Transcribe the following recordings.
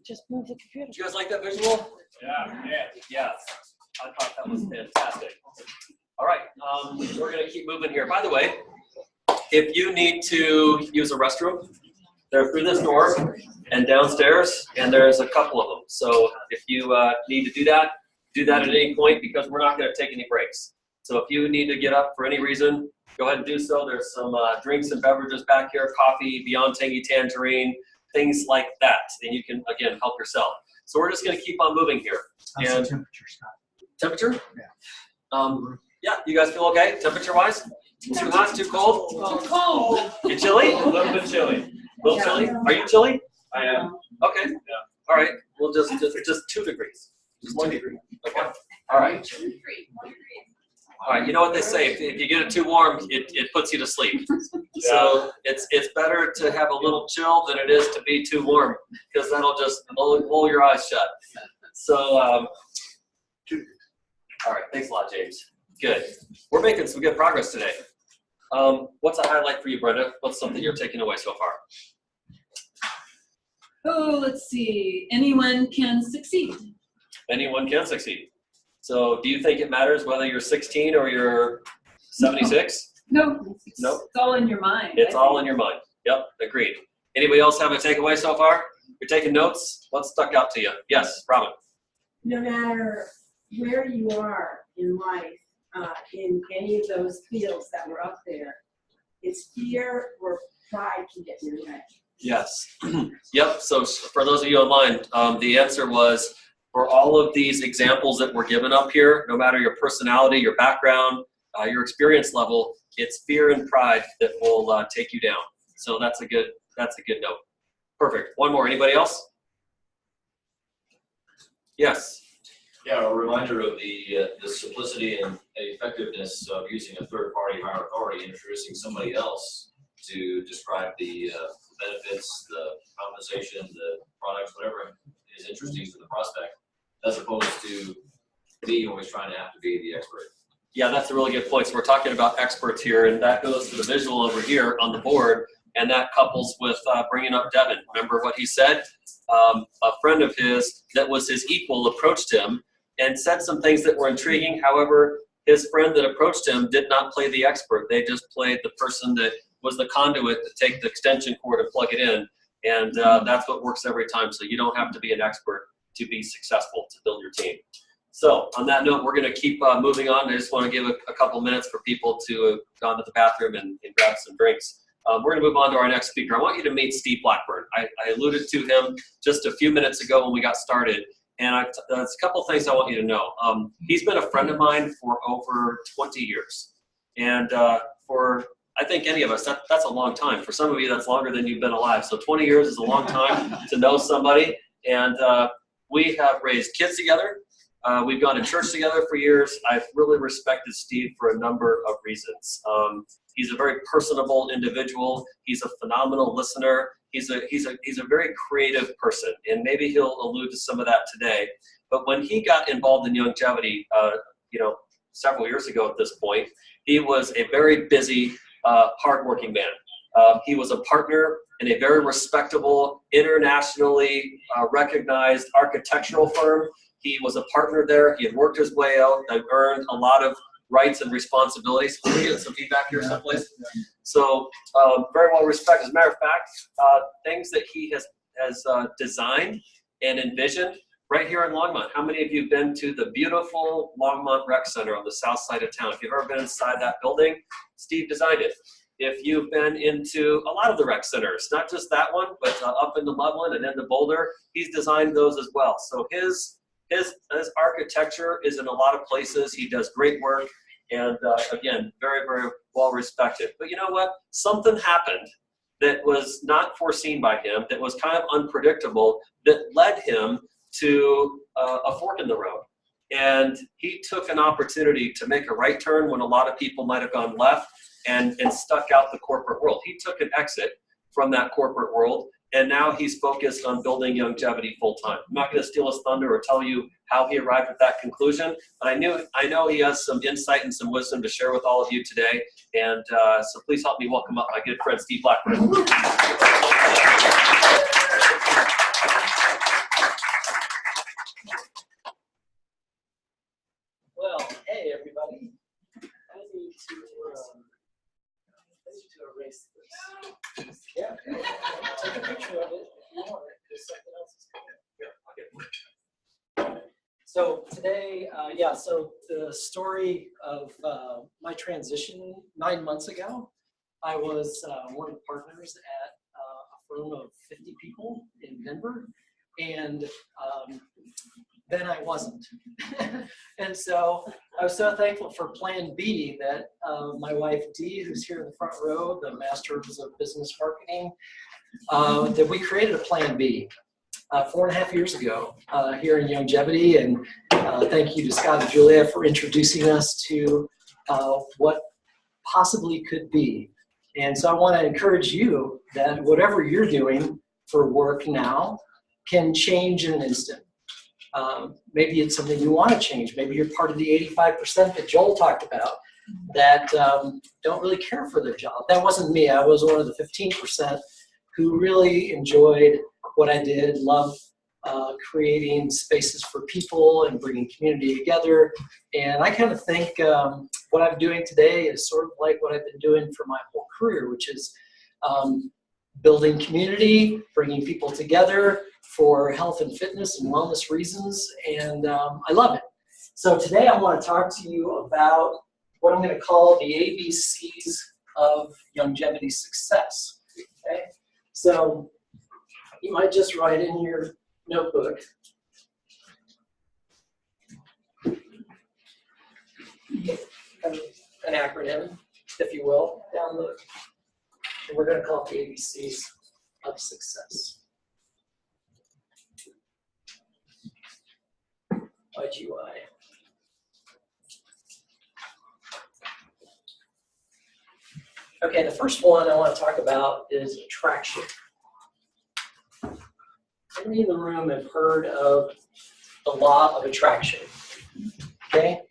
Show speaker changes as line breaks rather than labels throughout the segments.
Just move the computer.
Did you guys like that visual?
Yeah.
Yeah. I thought that was fantastic. All right, we're going to keep moving here. By the way, if you need to use a restroom, they're through this door and downstairs, and there's a couple of them. So if you need to do that at any point, because we're not going to take any breaks. So if you need to get up for any reason, go ahead and do so. There's some drinks and beverages back here, coffee, Beyond Tangy Tangerine, things like that. And you can, again, help yourself. So we're just going to keep on moving here.
How's the temperature, Scott?
Temperature?
Yeah.
Yeah, you guys feel okay, temperature-wise? Too hot, too cold?
Too cold.
You chilly?
A little bit chilly.
A little chilly? Are you chilly?
I am.
Okay.
Yeah.
All right. Well, just 2 degrees. Just 1 degree. Okay. All right. All right. You know what they say? If you get it too warm, it puts you to sleep. So it's better to have a little chill than it is to be too warm, because that'll just roll your eyes shut. So, all right. Thanks a lot, James. Good. We're making some good progress today. What's a highlight for you, Brenda? What's something you're taking away so far?
Oh, let's see. Anyone can succeed.
Anyone can succeed. So do you think it matters whether you're 16 or you're 76?
No. It's all in your mind.
It's all in your mind. Yep, agreed. Anybody else have a takeaway so far? You're taking notes? What stuck out to you? Yes, Robin.
No matter where you are in life, in any of those fields that were up there, it's fear or pride can get in your way.
Yes. Yep. So for those of you online, the answer was, for all of these examples that were given up here, no matter your personality, your background, your experience level, it's fear and pride that will take you down. So that's a good note. Perfect. One more. Anybody else? Yes.
Yeah, a reminder of the simplicity and effectiveness of using a third-party higher authority, introducing somebody else to describe the benefits, the compensation, the products, whatever is interesting to the prospect, as opposed to me always trying to have to be the expert.
Yeah, that's a really good point. So we're talking about experts here, and that goes to the visual over here on the board, and that couples with bringing up Devin. Remember what he said? A friend of his that was his equal approached him and said some things that were intriguing. However, his friend that approached him did not play the expert. They just played the person that was the conduit to take the extension cord and plug it in. And that's what works every time. So you don't have to be an expert to be successful, to build your team. So on that note, we're going to keep moving on. I just want to give a couple minutes for people to have gone to the bathroom and grab some drinks. We're going to move on to our next speaker. I want you to meet Steve Blackburn. I alluded to him just a few minutes ago when we got started. And there's a couple things I want you to know. He's been a friend of mine for over 20 years. And for, I think, any of us, that's a long time. For some of you, that's longer than you've been alive. So 20 years is a long time to know somebody. And we have raised kids together. We've gone to church together for years. I've really respected Steve for a number of reasons. He's a very personable individual. He's a phenomenal listener. He's a very creative person, and maybe he'll allude to some of that today. But when he got involved in longevity, several years ago at this point, he was a very busy, hardworking man. He was a partner in a very respectable, internationally recognized architectural firm. He was a partner there. He had worked his way out and earned a lot of rights and responsibilities. Can we get some feedback here someplace? So very well respected. As a matter of fact, things that he has designed and envisioned right here in Longmont. How many of you have been to the beautiful Longmont Rec Center on the south side of town? If you've ever been inside that building, Steve designed it. If you've been into a lot of the rec centers, not just that one, but up into Loveland and into Boulder, he's designed those as well. So his architecture is in a lot of places. He does great work, and again, very, very well respected. But you know what? Something happened that was not foreseen by him, that was kind of unpredictable, that led him to a fork in the road. And he took an opportunity to make a right turn when a lot of people might have gone left and stuck out the corporate world. He took an exit from that corporate world, and now he's focused on building longevity full time. I'm not going to steal his thunder or tell you how he arrived at that conclusion, but I know he has some insight and some wisdom to share with all of you today. And so please help me welcome up my good friend Steve Blackburn.
everybody. I need to erase this. Yeah, take a picture of it if you want it, because something else is coming. Yeah, I'll get one. So today, so the story of my transition 9 months ago, I was one of the partners at a firm of 50 people in Denver, and then I wasn't. And so I was so thankful for Plan B that my wife Dee, who's here in the front row, the Masters of Business Marketing, that we created a Plan B 4.5 years ago here in Longevity. And thank you to Scott and Julia for introducing us to what possibly could be. And so I want to encourage you that whatever you're doing for work now can change in an instant. Maybe it's something you want to change. Maybe you're part of the 85% that Joel talked about that don't really care for their job. That wasn't me. I was one of the 15% who really enjoyed what I did, loved creating spaces for people and bringing community together. And I kind of think what I'm doing today is sort of like what I've been doing for my whole career, which is building community, bringing people together for health and fitness and wellness reasons, and I love it. So today I want to talk to you about what I'm going to call the ABCs of longevity success. Okay? So you might just write in your notebook. Kind of an acronym, if you will, down the, and we're going to call it the ABCs of success. IGY. Okay, the first one I want to talk about is attraction. Many in the room have heard of the law of attraction. Okay?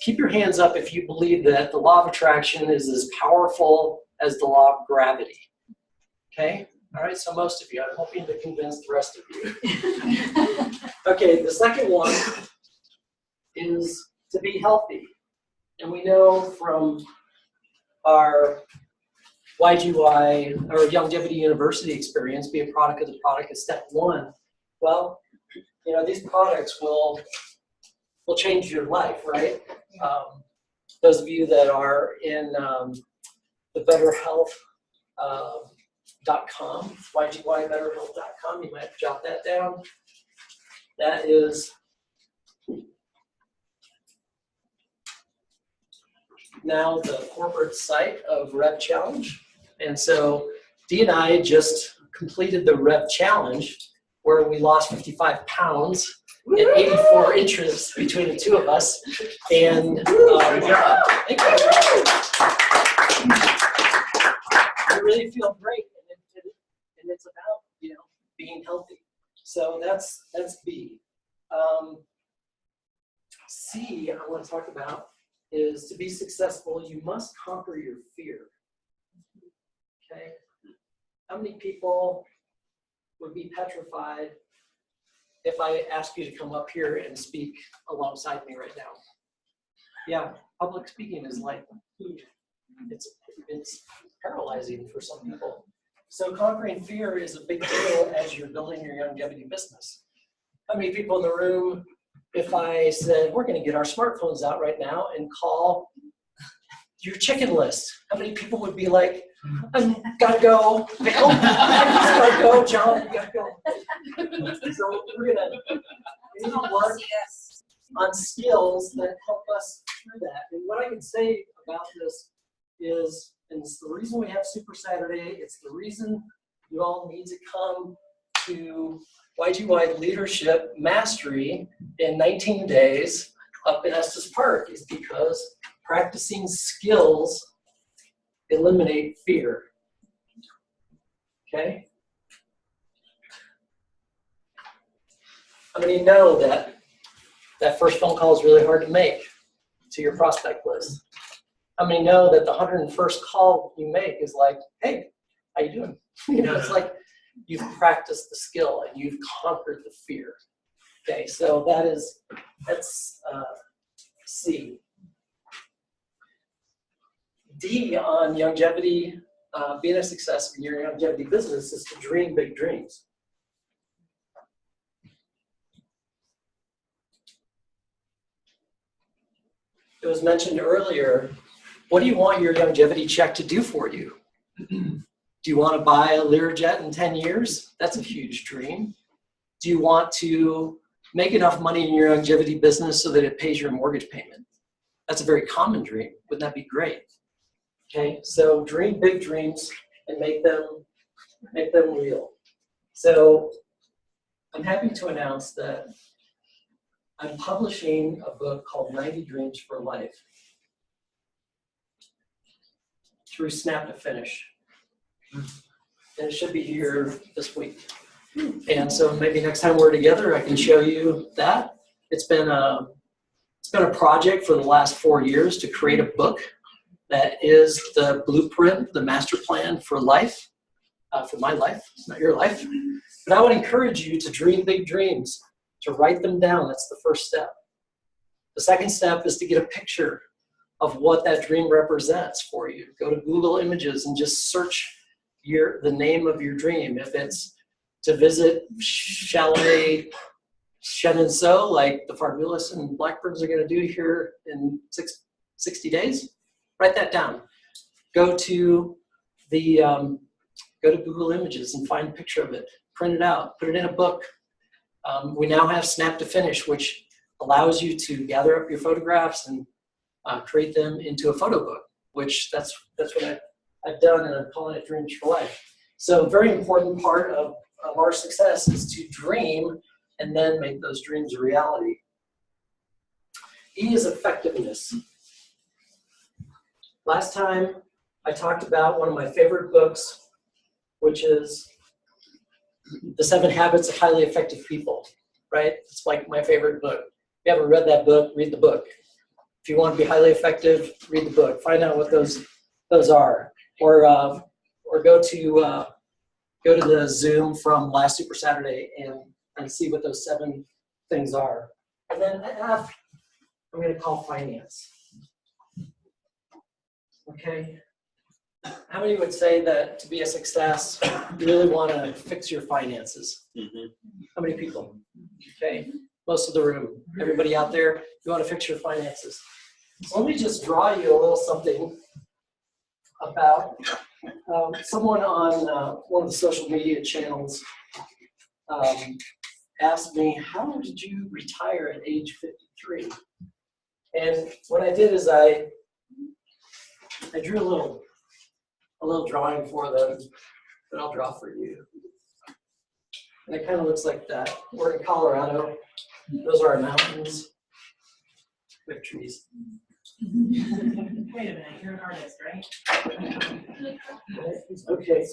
Keep your hands up if you believe that the law of attraction is as powerful as the law of gravity. Okay? All right, so most of you. I'm hoping to convince the rest of you. Okay, the second one is to be healthy. And we know from our YGY, or Longevity University experience, be a product of the product is step one. Well, you know, these products will change your life, right? Those of you that are in the BetterHealth.com, YGYBetterHealth.com, you might jot that down. That is now the corporate site of Rev Challenge. And so Dee and I just completed the Rev Challenge where we lost 55 pounds and 84 inches between the two of us. And thank you. I really feel great. And it's about, you know, being healthy. So that's B. C, I want to talk about is to be successful, you must conquer your fear. Okay? How many people would be petrified if I asked you to come up here and speak alongside me right now? Yeah, public speaking is like, it's paralyzing for some people. So conquering fear is a big deal as you're building your longevity business. How many people in the room, if I said, we're going to get our smartphones out right now and call your chicken list, how many people would be like, I gotta go, Bill, I gotta go, John, you gotta go. So we're gonna work on skills that help us through that. And what I can say about this is, and it's the reason we have Super Saturday, it's the reason you all need to come to YGY Leadership Mastery in 19 days up in Estes Park, is because practicing skills eliminate fear. Okay? How many know that that first phone call is really hard to make to your prospect list? How many know that the 101st call you make is like, hey, how you doing? You know, it's like you've practiced the skill and you've conquered the fear. Okay, so that's C. D on longevity, being a success in your longevity business is to dream big dreams. It was mentioned earlier, what do you want your longevity check to do for you? Do you want to buy a Learjet in 10 years? That's a huge dream. Do you want to make enough money in your longevity business so that it pays your mortgage payment? That's a very common dream. Wouldn't that be great? Okay, so dream big dreams and make them real. So I'm happy to announce that I'm publishing a book called 90 Dreams for Life through Snap to Finish. And it should be here this week. And so maybe next time we're together, I can show you that. It's been a project for the last 4 years to create a book that is the blueprint, the master plan for life, for my life, not your life. But I would encourage you to dream big dreams, to write them down. That's the first step. The second step is to get a picture of what that dream represents for you. Go to Google Images and just search the name of your dream. If it's to visit Chalet So, like the Fardulis and Blackburns are going to do here in 60 days, write that down. Go to Google Images and find a picture of it. Print it out. Put it in a book. We now have Snap to Finish, which allows you to gather up your photographs and create them into a photo book, which that's what I've done, and I'm calling it Dreams for Life. So a very important part of our success is to dream and then make those dreams a reality. E is effectiveness. Last time I talked about one of my favorite books, which is The 7 Habits of Highly Effective People, right? It's like my favorite book. If you haven't read that book, read the book. If you want to be highly effective, read the book. Find out what those are. Or go to the Zoom from last Super Saturday and see what those 7 things are. And then F, I'm going to call finance. Okay. How many would say that to be a success, you really want to fix your finances?
Mm-hmm.
How many people? Okay, most of the room. Everybody out there, you want to fix your finances. So let me just draw you a little something about someone on one of the social media channels asked me, how did you retire at age 53? And what I did is I drew a little drawing for them that I'll draw for you. And it kind of looks like that. We're in Colorado. Those are our mountains. We have trees.
Wait a minute, you're an artist, right?
Okay.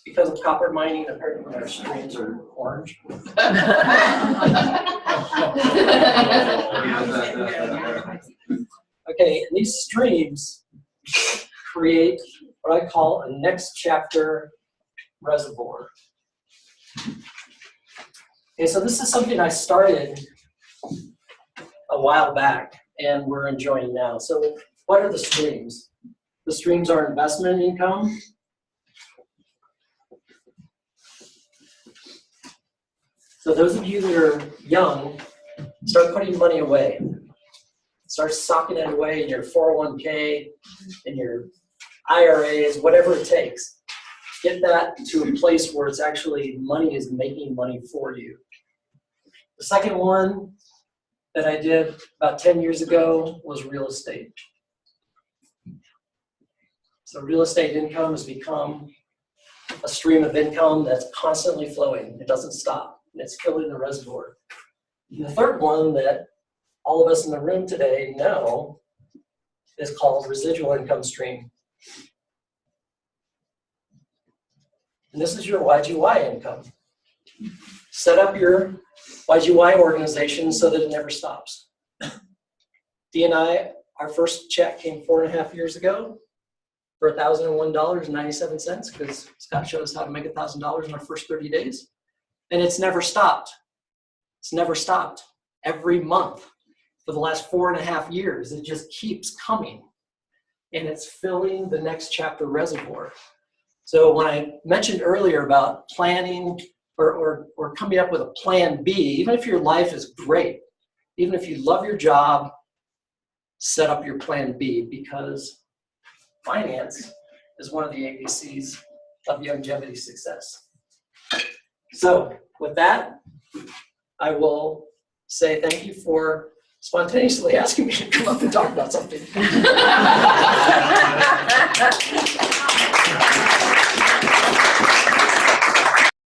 Because of copper mining, apparently our streams are orange. Okay, and these streams create what I call a next chapter reservoir. Okay, so this is something I started a while back and we're enjoying now. So what are the streams? The streams are investment income, so those of you that are young, start putting money away. Start socking it away in your 401k, in your IRAs, whatever it takes. Get that to a place where it's actually money is making money for you. The second one that I did about 10 years ago was real estate. So real estate income has become a stream of income that's constantly flowing. It doesn't stop. It's filling the reservoir. And the third one that all of us in the room today know is called residual income stream. And this is your YGY income. Set up your YGY organization so that it never stops. Dee and I, our first check came 4.5 years ago for $1,001.97 because Scott showed us how to make $1,000 in our first 30 days. And it's never stopped. It's never stopped. Every month for the last 4.5 years, it just keeps coming. And it's filling the next chapter reservoir. So when I mentioned earlier about planning or coming up with a plan B, even if your life is great, even if you love your job, set up your plan B, because finance is one of the ABCs of longevity success. So with that, I will say thank you for spontaneously asking me to come up and talk about something.